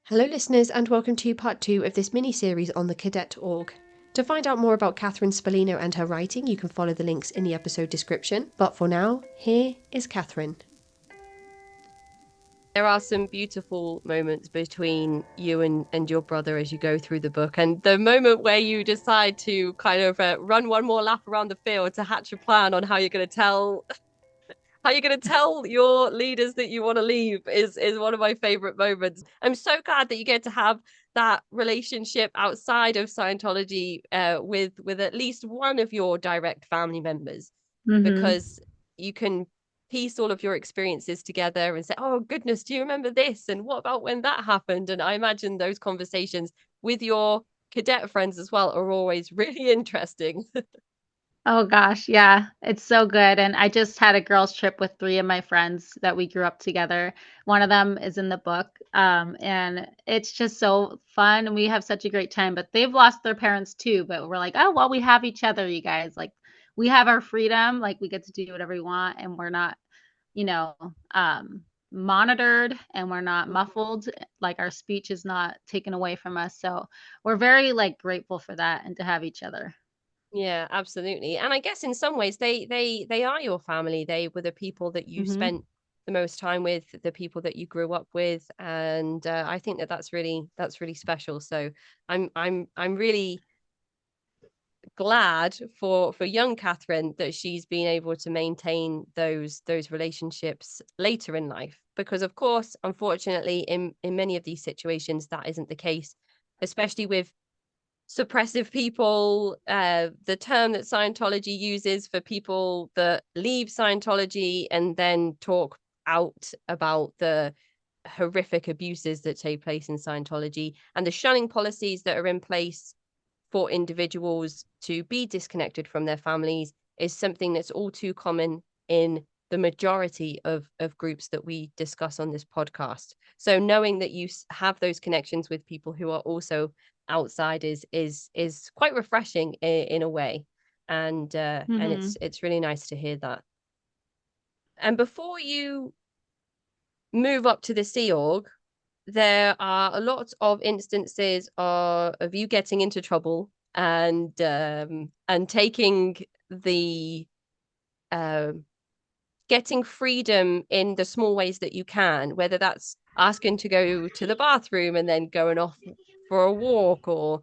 Hello listeners and welcome to part 2 of this mini-series on the Cadet org. To find out more about Catherine Spallino and her writing, you can follow the links in the episode description. But for now, here is Catherine. There are some beautiful moments between you and your brother as you go through the book, and the moment where you decide to kind of run one more lap around the field to hatch a plan on how you're going to tell your leaders that you want to leave is one of my favorite moments. I'm so glad that you get to have that relationship outside of Scientology with at least one of your direct family members, because you can piece all of your experiences together and say, oh goodness, do you remember this, and what about when that happened? And I imagine those conversations with your cadet friends as well are always really interesting. Oh gosh, yeah, it's so good. And I just had a girls' trip with 3 of my friends that we grew up together. One of them is in the book, and it's just so fun, and we have such a great time. But they've lost their parents too. But we're like, oh well, we have each other, you guys. Like, we have our freedom. Like, we get to do whatever we want, and we're not, you know, monitored, and we're not muffled. Like, our speech is not taken away from us. So we're very grateful for that and to have each other. Yeah, absolutely. And I guess in some ways they are your family. They were the people that you spent the most time with, the people that you grew up with, and I think that's really special. So I'm really glad for young Catherine that she's been able to maintain those relationships later in life, because of course, unfortunately, in many of these situations that isn't the case, especially with suppressive people. The term that Scientology uses for people that leave Scientology and then talk out about the horrific abuses that take place in Scientology, and the shunning policies that are in place for individuals to be disconnected from their families, is something that's all too common in the majority of groups that we discuss on this podcast. So knowing that you have those connections with people who are also outside is quite refreshing in a way, and it's really nice to hear that. And before you move up to the Sea Org, there are a lot of instances of you getting into trouble and taking the getting freedom in the small ways that you can, whether that's asking to go to the bathroom and then going off for a walk, or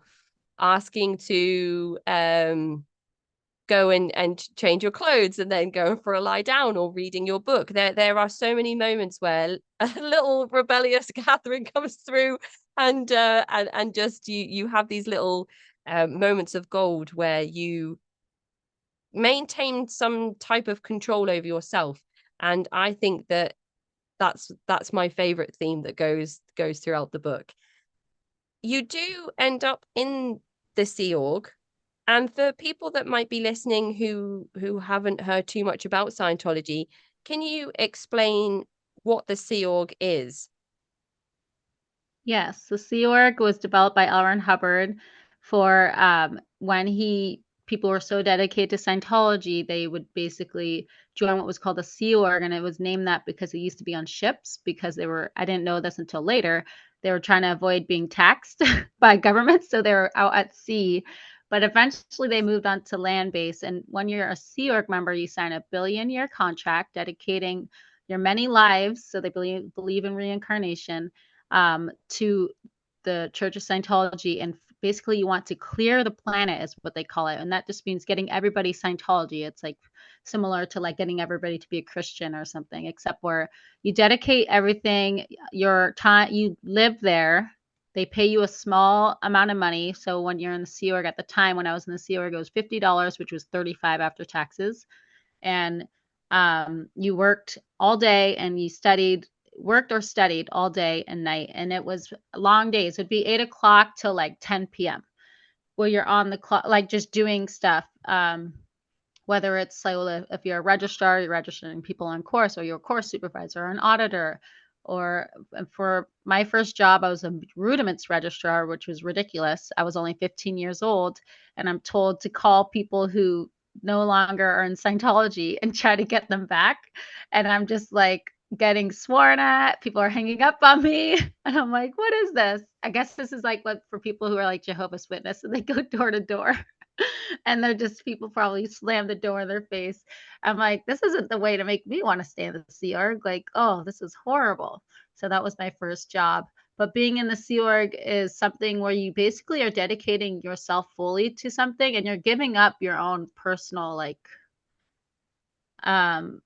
asking to go and change your clothes and then go for a lie down, or reading your book. There are so many moments where a little rebellious Catherine comes through, and just you have these little moments of gold where you maintain some type of control over yourself. And I think that's my favorite theme that goes throughout the book. You do end up in the Sea Org. And for people that might be listening who haven't heard too much about Scientology, can you explain what the Sea Org is? Yes, the Sea Org was developed by L. Ron Hubbard for when people were so dedicated to Scientology, they would basically join what was called the Sea Org, and it was named that because it used to be on ships, because I didn't know this until later, they were trying to avoid being taxed by government, so they were out at sea. But eventually they moved on to land base, and when you're a Sea Org member, you sign a 1 billion-year contract dedicating your many lives, so they believe in reincarnation, to the Church of Scientology. And basically you want to clear the planet is what they call it. And that just means getting everybody Scientology. It's like similar to like getting everybody to be a Christian or something, except where you dedicate everything, your time, you live there. They pay you a small amount of money. So when you're in the Sea Org, at the time when I was in the Sea Org, it was $50, which was $35 after taxes. And you worked all day, and you worked or studied all day and night, and it was long days. It'd be 8 o'clock till like 10 p.m. where you're on the clock, like just doing stuff. Whether it's like, if you're a registrar, you're registering people on course, or you're a course supervisor or an auditor. Or for my first job, I was a rudiments registrar, which was ridiculous. I was only 15 years old, and I'm told to call people who no longer are in Scientology and try to get them back. And I'm just like, getting sworn at. People are hanging up on me. And I'm like, what is this? I guess this is like what for people who are like Jehovah's Witness and they go door to door. And they're just people probably slam the door in their face. I'm like, this isn't the way to make me want to stay in the Sea Org. Like, oh, this is horrible. So that was my first job. But being in the Sea Org is something where you basically are dedicating yourself fully to something and you're giving up your own personal um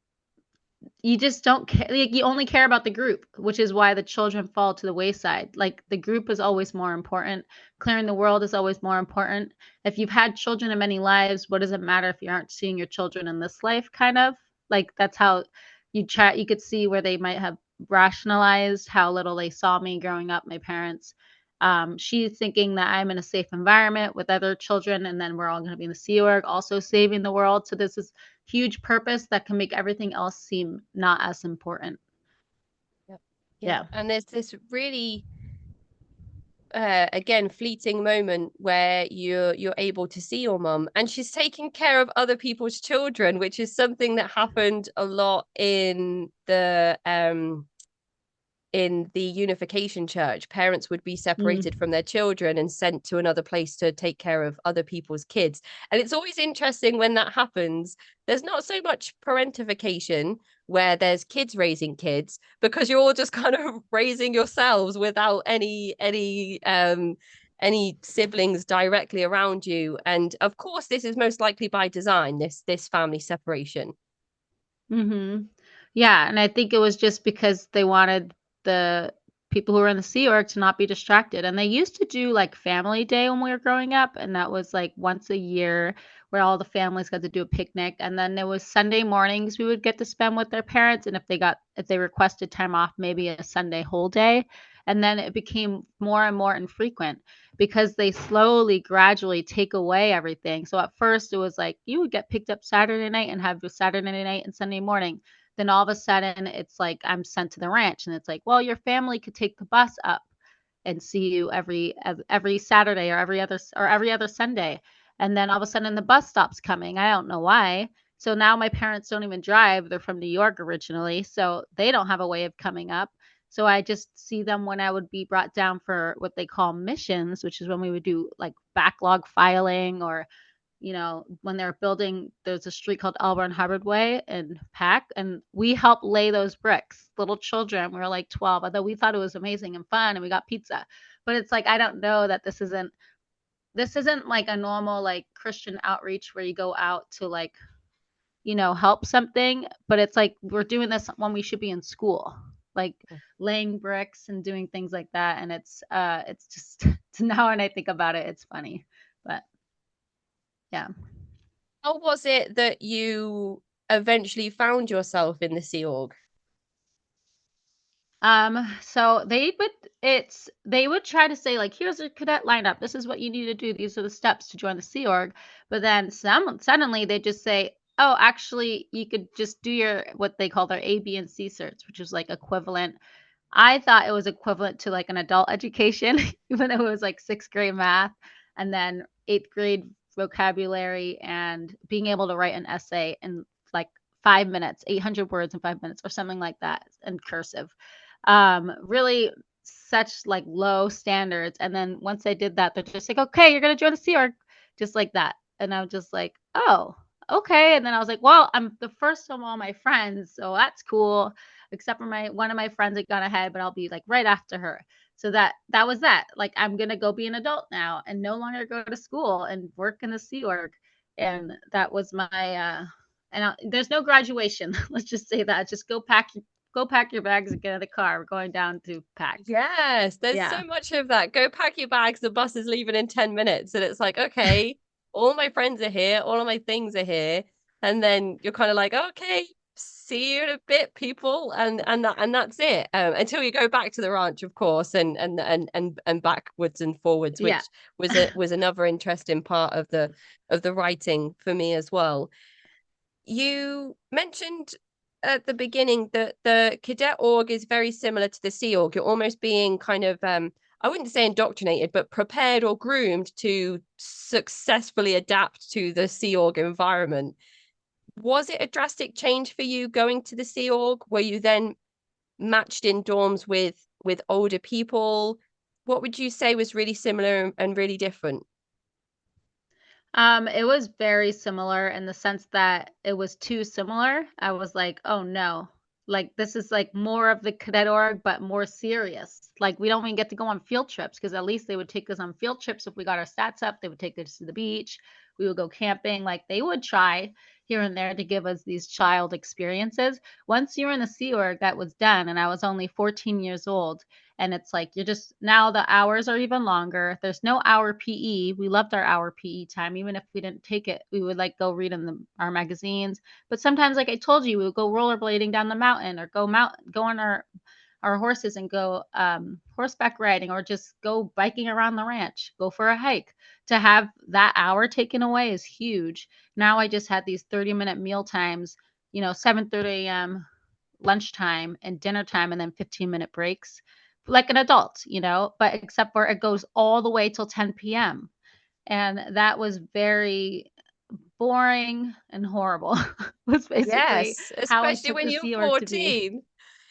you just don't care. Like, you only care about the group, which is why the children fall to the wayside. Like the group is always more important. Clearing the world is always more important. If you've had children in many lives, what does it matter if you aren't seeing your children in this life? Kind of like that's how you chat. You could see where they might have rationalized how little they saw me growing up. My parents. She's thinking that I'm in a safe environment with other children, and then we're all going to be in the Sea Org, also saving the world. So this is huge purpose that can make everything else seem not as important. Yep. Yeah. And there's this really again fleeting moment where you're able to see your mum and she's taking care of other people's children, which is something that happened a lot in the Unification Church. Parents would be separated from their children and sent to another place to take care of other people's kids. And it's always interesting when that happens. There's not so much parentification where there's kids raising kids, because you're all just kind of raising yourselves without any siblings directly around you. And of course, this is most likely by design, this family separation. Mm-hmm. Yeah, and I think it was just because they wanted the people who were in the Sea Org to not be distracted. And they used to do like Family Day when we were growing up, and that was like once a year where all the families got to do a picnic. And then there was Sunday mornings we would get to spend with their parents, and if they requested time off, maybe a Sunday whole day. And then it became more and more infrequent because they slowly, gradually take away everything. So at first it was like you would get picked up Saturday night and have Saturday night and Sunday morning. Then all of a sudden it's like I'm sent to the ranch and it's like, well, your family could take the bus up and see you every Saturday or every other Sunday. And then all of a sudden the bus stops coming. I don't know why. So now my parents don't even drive. They're from New York originally, so they don't have a way of coming up. So I just see them when I would be brought down for what they call missions, which is when we would do like backlog filing, or when they're building, there's a street called L. Hubbard Way in Pack, and we helped lay those bricks. Little children, we were like 12, although we thought it was amazing and fun, and we got pizza. But it's like, I don't know that this isn't like a normal like Christian outreach where you go out to like, help something, but it's like we're doing this when we should be in school, like laying bricks and doing things like that. And it's just now when I think about it, it's funny, but yeah. How was it that you eventually found yourself in the Sea Org? So they would try to say like, here's a cadet lineup. This is what you need to do. These are the steps to join the Sea Org. But then suddenly they just say, oh, actually, you could just do your what they call their A, B, and C certs, which is like equivalent. I thought it was equivalent to like an adult education, even though it was like 6th grade math and then 8th grade vocabulary and being able to write an essay in like 5 minutes, 800 words in 5 minutes or something like that in cursive. Really such like low standards. And then once I did that, they're just like, okay, you're going to join the Sea Org, just like that. And I'm just like, oh, okay. And then I was like, well, I'm the first of all my friends, so that's cool, except for one of my friends that got ahead, but I'll be like right after her. So that was that. Like, I'm going to go be an adult now and no longer go to school and work in the Sea Org. And that was my, there's no graduation. Let's just say that. Just go pack your bags and get in the car. We're going down to Pack. Yes, there's so much of that. Go pack your bags. The bus is leaving in 10 minutes. And it's like, okay, all my friends are here. All of my things are here. And then you're kind of like, okay, see you in a bit, people. And that's it. Until you go back to the ranch, of course, and backwards and forwards, which was another interesting part of the writing for me as well. You mentioned at the beginning that the cadet org is very similar to the Sea Org. You're almost being kind of I wouldn't say indoctrinated, but prepared or groomed to successfully adapt to the Sea Org environment. Was it a drastic change for you going to the Sea Org? Were you then matched in dorms with older people. What would you say was really similar and really different? It was very similar in the sense that it was too similar. I was like, "Oh no." Like this is like more of the cadet org, but more serious. Like we don't even get to go on field trips because at least they would take us on field trips if we got our stats up. They would take us to the beach. We would go camping. Like they would try here and there to give us these child experiences. Once you were in the Sea Org, that was done, and I was only 14 years old. And it's like you're just now the hours are even longer. There's no hour PE. We loved our hour PE time. Even if we didn't take it, we would like go read in our magazines. But sometimes, like I told you, we would go rollerblading down the mountain or go on our horses and go horseback riding or just go biking around the ranch, go for a hike. To have that hour taken away is huge. Now I just had these 30-minute meal times, 7:30 a.m. lunchtime and dinner time and then 15-minute breaks like an adult, but except for it goes all the way till 10 p.m. And that was very boring and horrible. Was basically Yes, how I especially took when the you're Sea Org to be. 14.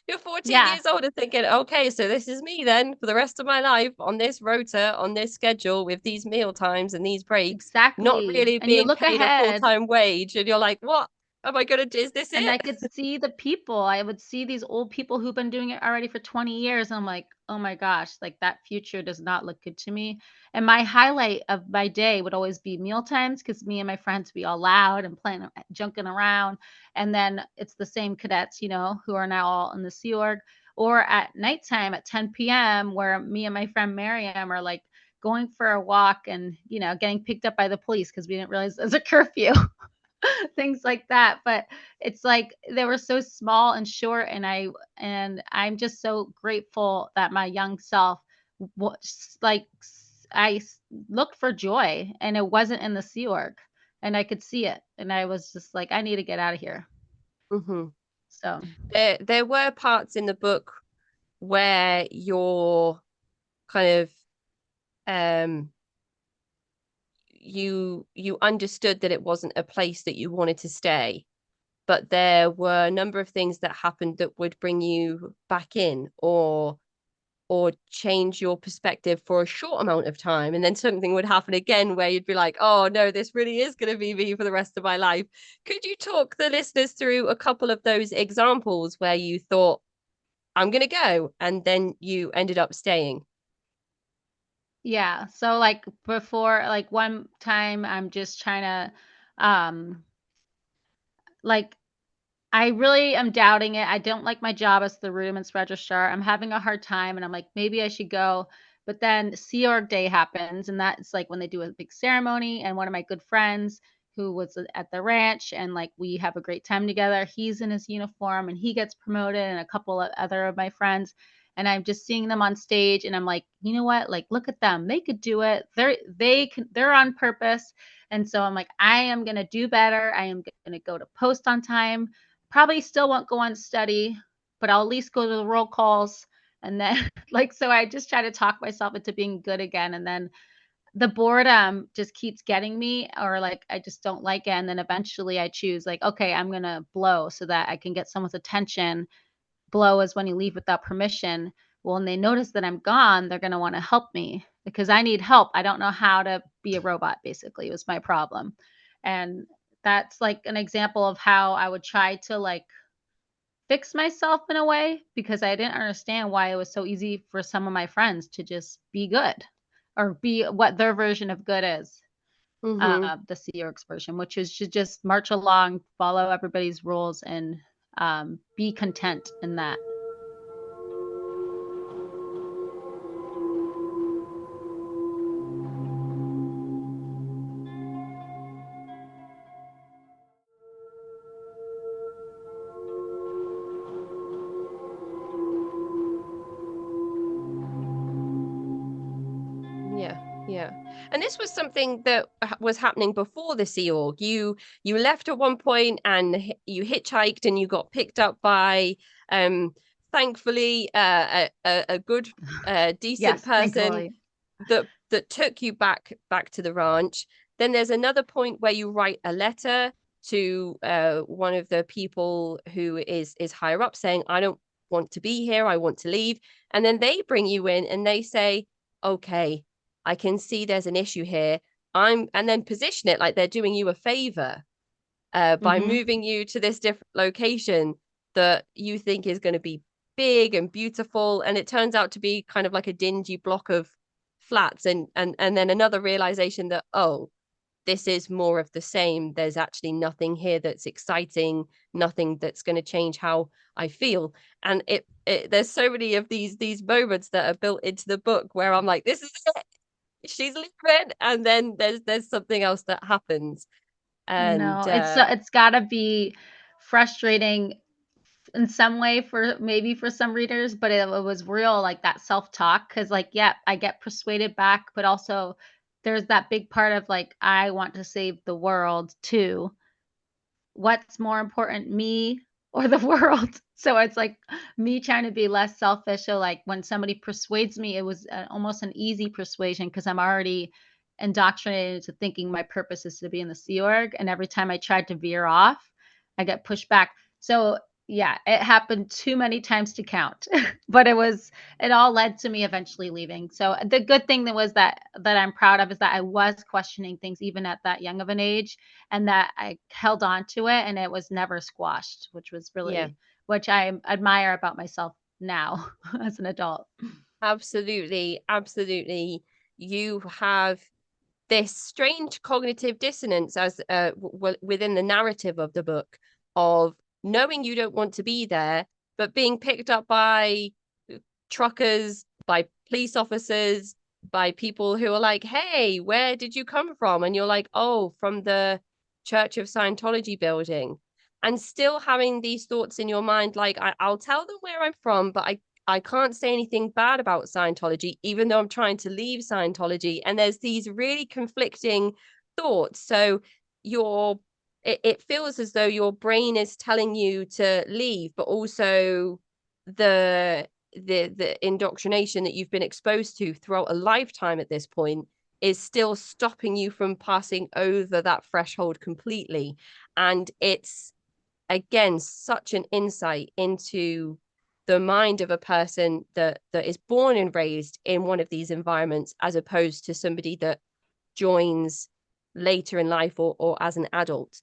You're 14 Yeah, years old and thinking, okay, so this is me then for the rest of my life on this rota, on this schedule with these meal times and these breaks, not exactly. really And you being look paid a ahead. full-time wage. And you're like, what am I going to do? Is this And I it? could see the people. I would see these old people who've been doing it already for 20 years. And I'm like, oh my gosh, like that future does not look good to me. And my highlight of my day would always be meal times because me and my friends would be all loud and playing, junking around. And then it's the same cadets, who are now all in the Sea Org. Or at nighttime at 10 p.m., where me and my friend Miriam are like going for a walk and, getting picked up by the police because we didn't realize there's a curfew. Things like that. But it's like they were so small and short, and I'm just so grateful that my young self was like looked for joy, and it wasn't in the Sea Org, and I could see it, and I was just like, I need to get out of here. Hmm. So There were parts in the book where you're kind of um you understood that it wasn't a place that you wanted to stay, but there were a number of things that happened that would bring you back in or change your perspective for a short amount of time, and then something would happen again where you'd be like, oh no, this really is going to be me for the rest of my life. Could you talk the listeners through a couple of those examples where you thought, I'm going to go, and then you ended up staying? yeah, so like before, like one time I'm just trying to like I really am doubting it. I don't like my job as the rudiments registrar. I'm having a hard time and I'm like, maybe I should go. But then Sea Org Day happens, and that's like when they do a big ceremony. And one of my good friends who was at the ranch, and like we have a great time together. He's in his uniform and he gets promoted, and a couple of other of my friends. And I'm just seeing them on stage, and I'm like, you know what? Like, look at them. They could do it. They're on purpose. And so I'm like, I am gonna do better. I am gonna go to post on time. Probably still won't go on study, but I'll at least go to the roll calls. And then, like, so I just try to talk myself into being good again. And then the boredom just keeps getting me, or like, I just don't like it. And then eventually I choose, like, okay, I'm going to blow so that I can get someone's attention. Blow is when you leave without permission. Well, when they notice that I'm gone, they're going to want to help me because I need help. I don't know how to be a robot, basically, was my problem. And that's like an example of how I would try to like fix myself in a way because I didn't understand why it was so easy for some of my friends to just be good or be what their version of good is. Mm-hmm. The Sea Org's version, which is to just march along, follow everybody's rules, and be content in that. Yeah, yeah. And this was something that was happening before the Sea Org. You left at one point and you hitchhiked and you got picked up by um thankfully a good decent Yes, person thankfully. that took you back to the ranch. Then there's another point where you write a letter to one of the people who is higher up saying, want to be here. I want to leave. And then they bring you in and they say, okay, I can see there's an issue here. And then position it like they're doing you a favor by moving you to this different location that you think is going to be big and beautiful. And it turns out to be kind of like a dingy block of flats. And then another realization that, oh, this is more of the same. There's actually nothing here that's exciting, nothing that's going to change how I feel. And there's so many of these moments that are built into the book where I'm like, this is it. She's leaving, and then there's something else that happens. I And know. It's got to be frustrating in some way for maybe for some readers, but it was real, like that self-talk, because like, yeah, I get persuaded back, but also there's that big part of like, I want to save the world too. What's more important, me or the world? So it's like me trying to be less selfish. So like when somebody persuades me, it was almost an easy persuasion because I'm already indoctrinated into thinking my purpose is to be in the Sea Org. And every time I tried to veer off, I get pushed back. So yeah, it happened too many times to count, but it all led to me eventually leaving. So the good thing that I'm proud of is that I was questioning things even at that young of an age, and that I held on to it and it was never squashed, which was really, which I admire about myself now as an adult. absolutely, absolutely. You have this strange cognitive dissonance as within the narrative of the book of knowing you don't want to be there, but being picked up by truckers, by police officers, by people who are like, hey, where did you come from? And you're like, oh, from the Church of Scientology building. And still having these thoughts in your mind, like, I'll tell them where I'm from, but I can't say anything bad about Scientology, even though I'm trying to leave Scientology. And there's these really conflicting thoughts. So it feels as though your brain is telling you to leave, but also the indoctrination that you've been exposed to throughout a lifetime at this point is still stopping you from passing over that threshold completely. And it's, again, such an insight into the mind of a person that is born and raised in one of these environments, as opposed to somebody that joins later in life or as an adult,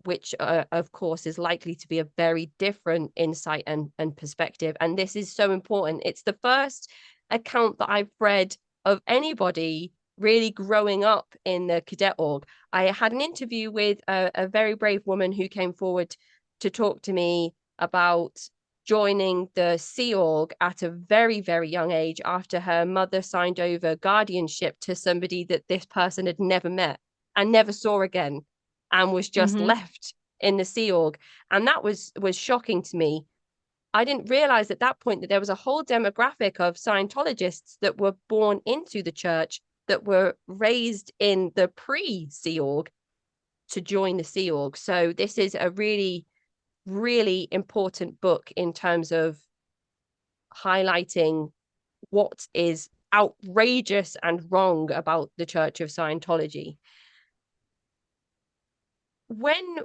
which of course is likely to be a very different insight and perspective. And this is so important. It's the first account that I've read of anybody really growing up in the Cadet org. I had an interview with a very brave woman who came forward to talk to me about joining the Sea Org at a very, very young age after her mother signed over guardianship to somebody that this person had never met and never saw again, and was just left in the Sea Org. And that was shocking to me. I didn't realize at that point that there was a whole demographic of Scientologists that were born into the church, that were raised in the pre-Sea Org to join the Sea Org. So this is a really, really important book in terms of highlighting what is outrageous and wrong about the Church of Scientology. When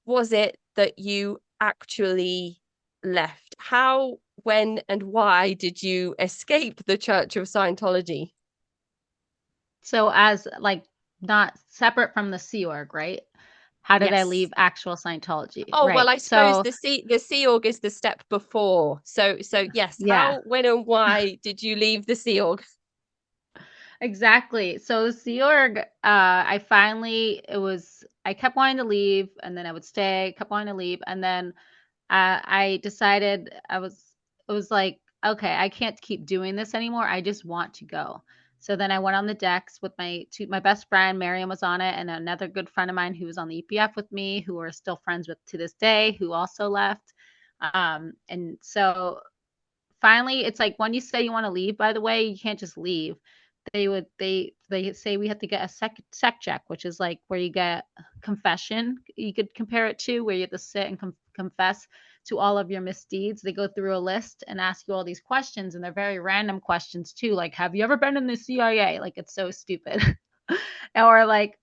was it that you actually left? How, when, and why did you escape the Church of Scientology? So as like not separate from the Sea Org, right? How did I Yes. leave actual Scientology? Oh, well, Right. I suppose So the Sea Org is the step before. So yes, yeah, how, when, and why did you leave the Sea Org? exactly. So the Sea Org, I kept wanting to leave and then I would stay, kept wanting to leave. And then I decided it was like, okay, I can't keep doing this anymore. I just want to go. So then I went on the decks with my best friend, Miriam was on it, and another good friend of mine who was on the EPF with me, who we're still friends with to this day, who also left. And so finally, it's like when you say you want to leave, by the way, you can't just leave. They say we have to get a sec check, which is like where you get confession. You could compare it to where you have to sit and confess to all of your misdeeds. They go through a list and ask you all these questions, and they're very random questions too, like have you ever been in the CIA? Like it's so stupid. Or like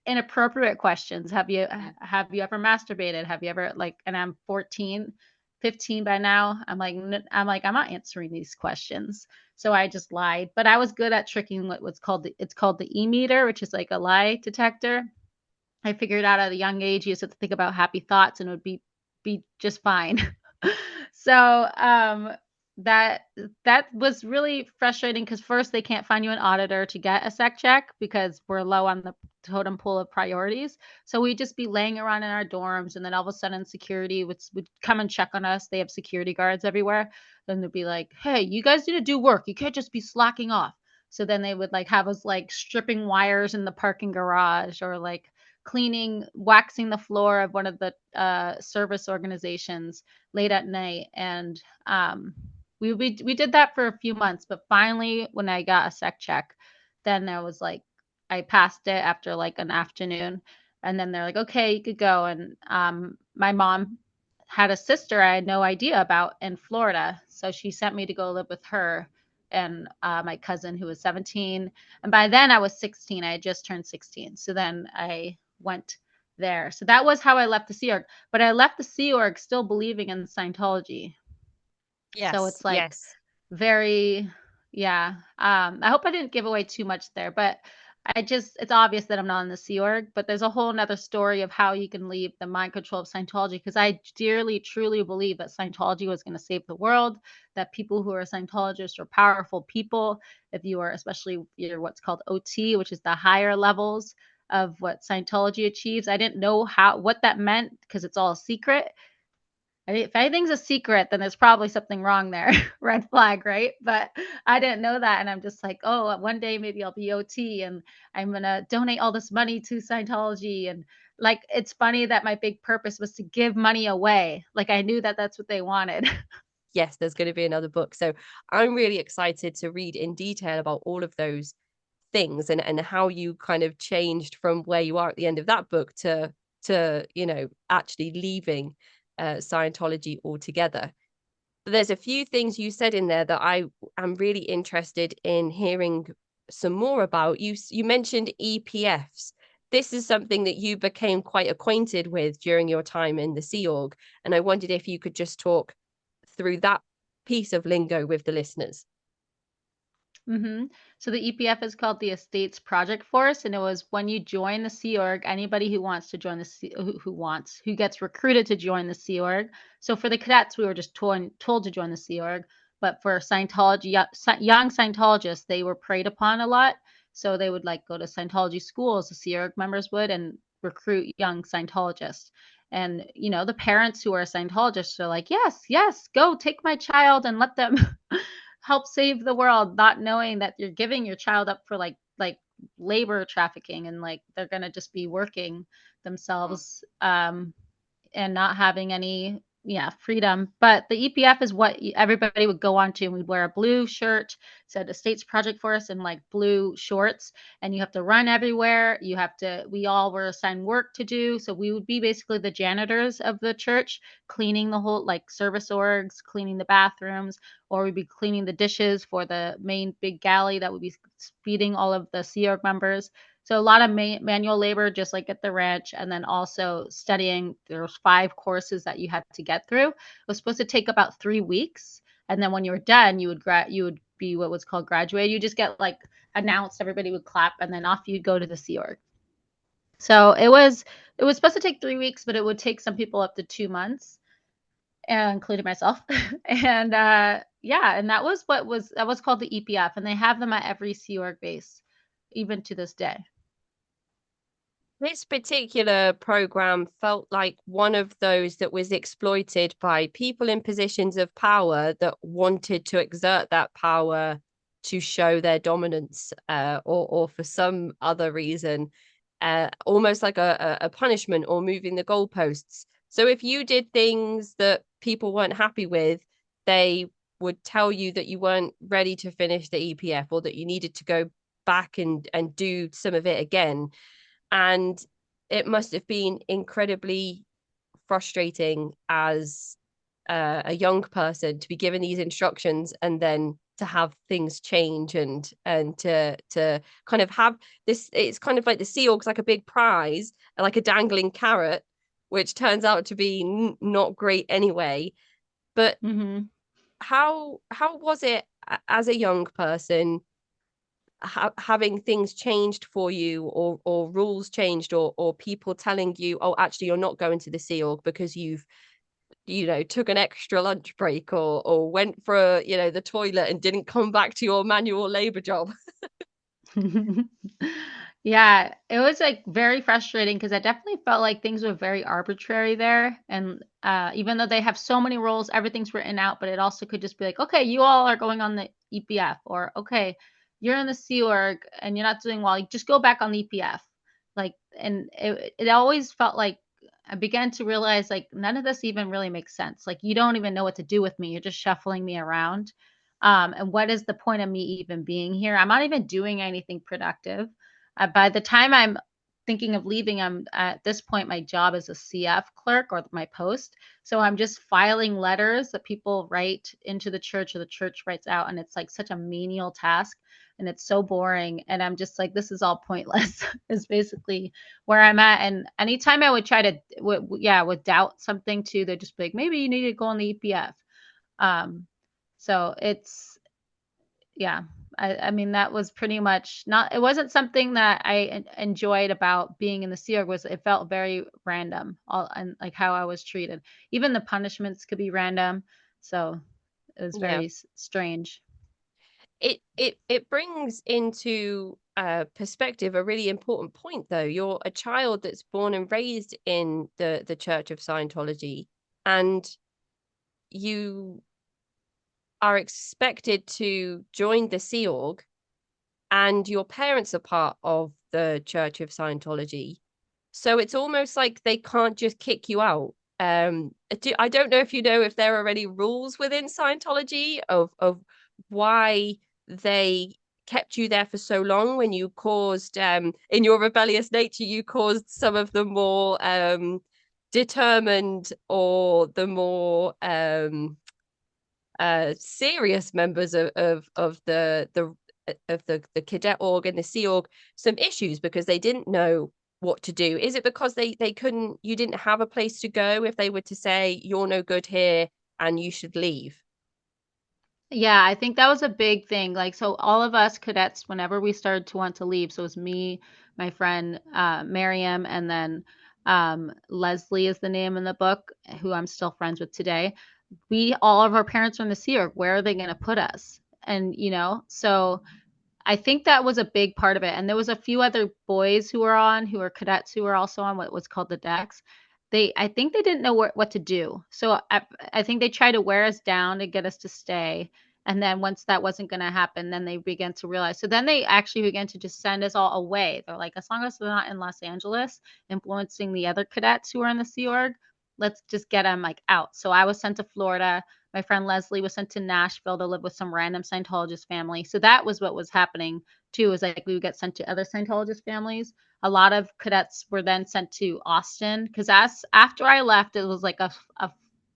inappropriate questions. Have you ever masturbated? Have you ever, like, and I'm 14, 15 by now. I'm like, I'm not answering these questions. So I just lied, but I was good at tricking what's called it's called the E-meter, which is like a lie detector. I figured out at a young age you just have to think about happy thoughts and it would be just fine. So that was really frustrating because first they can't find you an auditor to get a sec check because we're low on the totem pole of priorities. So we'd just be laying around in our dorms, and then all of a sudden security would come and check on us. They have security guards everywhere. Then they'd be like, "Hey, you guys need to do work. You can't just be slacking off." So then they would like have us like stripping wires in the parking garage, or like waxing the floor of one of the service organizations late at night. And we did that for a few months, but finally when I got a sec check, then I was like, I passed it after like an afternoon, and then they're like, okay, you could go. And my mom had a sister I had no idea about in Florida, so she sent me to go live with her and my cousin who was 17. And by then I was 16. I had just turned 16. So then I went there. So that was how I left the Sea Org. But I left the Sea Org still believing in Scientology. So Yes, it's like yes. very, yeah. I hope I didn't give away too much there, but it's obvious that I'm not in the Sea Org, but there's a whole nother story of how you can leave the mind control of Scientology, because I dearly, truly believe that Scientology was going to save the world, that people who are Scientologists are powerful people. If you are, especially you're what's called OT, which is the higher levels of what Scientology achieves. I didn't know what that meant because it's all a secret. If anything's a secret, then there's probably something wrong there. Red flag, right? But I didn't know that. And I'm just like, oh, one day maybe I'll be OT and I'm going to donate all this money to Scientology. And like, it's funny that my big purpose was to give money away. Like, I knew that that's what they wanted. Yes, there's going to be another book. So I'm really excited to read in detail about all of those things and how you kind of changed from where you are at the end of that book to actually leaving Scientology altogether. But there's a few things you said in there that I am really interested in hearing some more about. You mentioned EPFs. This is something that you became quite acquainted with during your time in the Sea Org, and I wondered if you could just talk through that piece of lingo with the listeners. Mm-hmm. So the EPF is called the Estates Project Force, and it was when you join the Sea Org, anybody who wants to join who gets recruited to join the Sea Org. So for the cadets, we were just told to join the Sea Org, but for Scientology, young Scientologists, they were preyed upon a lot. So they would like go to Scientology schools, the Sea Org members would, and recruit young Scientologists. And the parents who are Scientologists are like, yes, yes, go take my child and let them help save the world, not knowing that you're giving your child up for like labor trafficking, and like they're going to just be working themselves and not having any freedom. But the EPF is what everybody would go on to, and we'd wear a blue shirt, said Estates Project Force, and like blue shorts, and you have to run everywhere. We all were assigned work to do, so we would be basically the janitors of the church, cleaning the whole like service orgs, cleaning the bathrooms, or we'd be cleaning the dishes for the main big galley that would be feeding all of the Sea Org members. So a lot of manual labor, just like at the ranch, and then also studying. There's 5 courses that you had to get through. It was supposed to take about 3 weeks, and then when you were done, you would be what was called graduated. You just get like announced, everybody would clap, and then off you'd go to the Sea Org. So it was supposed to take 3 weeks, but it would take some people up to 2 months, including myself. And and that was called the EPF, and they have them at every Sea Org base, even to this day. This particular program felt like one of those that was exploited by people in positions of power that wanted to exert that power to show their dominance, or for some other reason, almost like a punishment or moving the goalposts. So if you did things that people weren't happy with, they would tell you that you weren't ready to finish the EPF, or that you needed to go back and do some of it again. And it must have been incredibly frustrating as a young person to be given these instructions and then to have things change and to kind of have this. It's kind of like the Sea Org's like a big prize, like a dangling carrot, which turns out to be not great anyway. But Mm-hmm. how was it as a young person, having things changed for you, or rules changed, or people telling you, oh, actually you're not going to the Sea Org because you've took an extra lunch break, or went for the toilet and didn't come back to your manual labor job? Yeah, it was like very frustrating because I definitely felt like things were very arbitrary there. And even though they have so many roles, everything's written out, but it also could just be like, okay, you all are going on the EPF, or okay, you're in the Sea Org and you're not doing well, you just go back on the EPF. Like, and it always felt like I began to realize like none of this even really makes sense. Like, you don't even know what to do with me. You're just shuffling me around. And what is the point of me even being here? I'm not even doing anything productive. By the time I'm thinking of leaving, I'm at this point, my job is a CF clerk, or my post. So I'm just filing letters that people write into the church, or the church writes out. And it's like such a menial task, and it's so boring. And I'm just like, this is all pointless, is basically where I'm at. And anytime I would try to, would doubt something too, they'd just be like, maybe you need to go on the EPF. Um, so it's, yeah, I mean, that was pretty much not, it wasn't something that I enjoyed about being in the Sea Org. Was it felt very random, all, and like how I was treated. Even the punishments could be random. So it was Yeah. very strange. It brings into perspective a really important point, though. You're a child that's born and raised in the Church of Scientology, and you are expected to join the Sea Org, and your parents are part of the Church of Scientology. So it's almost like they can't just kick you out. I don't know if you know if there are any rules within Scientology of why they kept you there for so long, when you caused, in your rebellious nature, you caused some of the more determined, or the more serious members of the cadet org and the Sea Org some issues, because they didn't know what to do. Is it because they couldn't, you didn't have a place to go if they were to say you're no good here and you should leave? Yeah, I think that was a big thing. Like, so all of us cadets, whenever we started to want to leave, so it was me, my friend Miriam, and then Leslie is the name in the book, who I'm still friends with today. We, all of our parents are in the Sea Org. Where are they going to put us? And so I think that was a big part of it. And there was a few other boys who were on, who were cadets, who were also on what was called the decks. I think they didn't know what to do. So I think they tried to wear us down to get us to stay. And then once that wasn't going to happen, then they began to realize. So then they actually began to just send us all away. They're like, as long as they're not in Los Angeles influencing the other cadets who are in the Sea Org, let's just get them like out. So I was sent to Florida. My friend Leslie was sent to Nashville to live with some random Scientologist family. So that was what was happening too, is like we would get sent to other Scientologist families. A lot of cadets were then sent to Austin, because as after I left, it was like a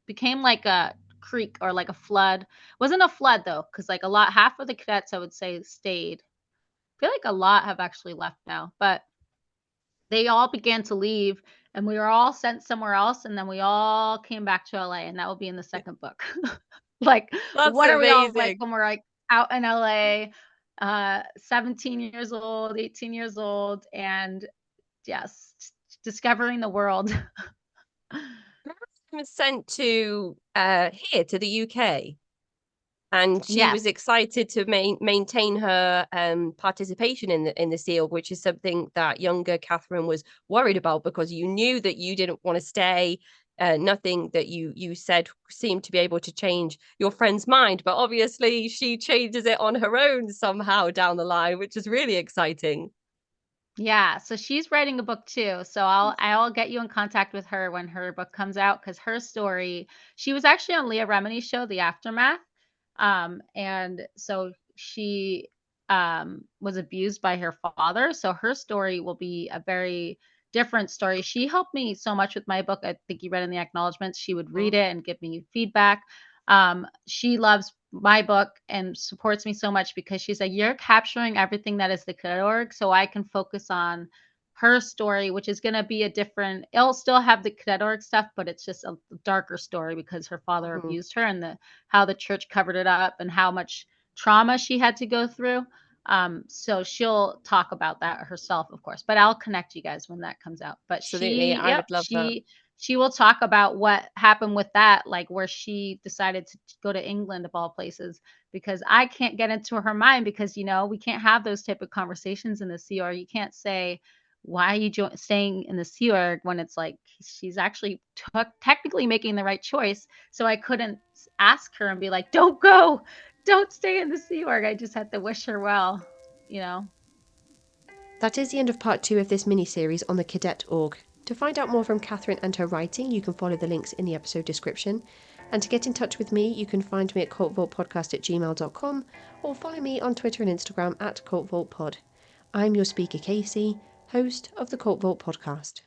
became like a creek, or like a flood. It wasn't a flood though, because like half of the cadets, I would say, stayed. I feel like a lot have actually left now, but they all began to leave, and we were all sent somewhere else, and then we all came back to LA, and that will be in the second book. Like, That's what are we all like amazing. when we're like out in LA, 17 years old, 18 years old, and yes, discovering the world. Was sent to here to the UK, and she was Yes. excited to maintain her participation in the Sea Org, which is something that younger Catherine was worried about, because you knew that you didn't want to stay. Nothing that you said seemed to be able to change your friend's mind, but obviously she changes it on her own somehow down the line, which is really exciting. Yeah, so she's writing a book too. So I'll get you in contact with her when her book comes out, because her story, she was actually on Leah Remini's show, The Aftermath. And so she was abused by her father. So her story will be a very different story. She helped me so much with my book. I think you read in the acknowledgments. She would read it and give me feedback. She loves my book and supports me so much, because she's like, you're capturing everything that is the Cadet Org, so I can focus on her story, which is going to be a different, it'll still have the Cadet org stuff, but it's just a darker story because her father abused her, and how the church covered it up and how much trauma she had to go through. So she'll talk about that herself, of course, but I'll connect you guys when that comes out. But Absolutely. I would love that. she will talk about what happened with that, like where she decided to go to England of all places, because I can't get into her mind, because, we can't have those type of conversations in the Sea Org. You can't say, why are you staying in the Sea Org, when it's like she's actually technically making the right choice. So I couldn't ask her and be like, don't go, don't stay in the Sea Org. I just had to wish her well, That is the end of part 2 of this mini-series on the Cadet org. To find out more from Catherine and her writing, you can follow the links in the episode description. And to get in touch with me, you can find me at cultvaultpodcast@gmail.com, or follow me on Twitter and Instagram at cultvaultpod. I'm your speaker, Casey, host of the Cult Vault podcast.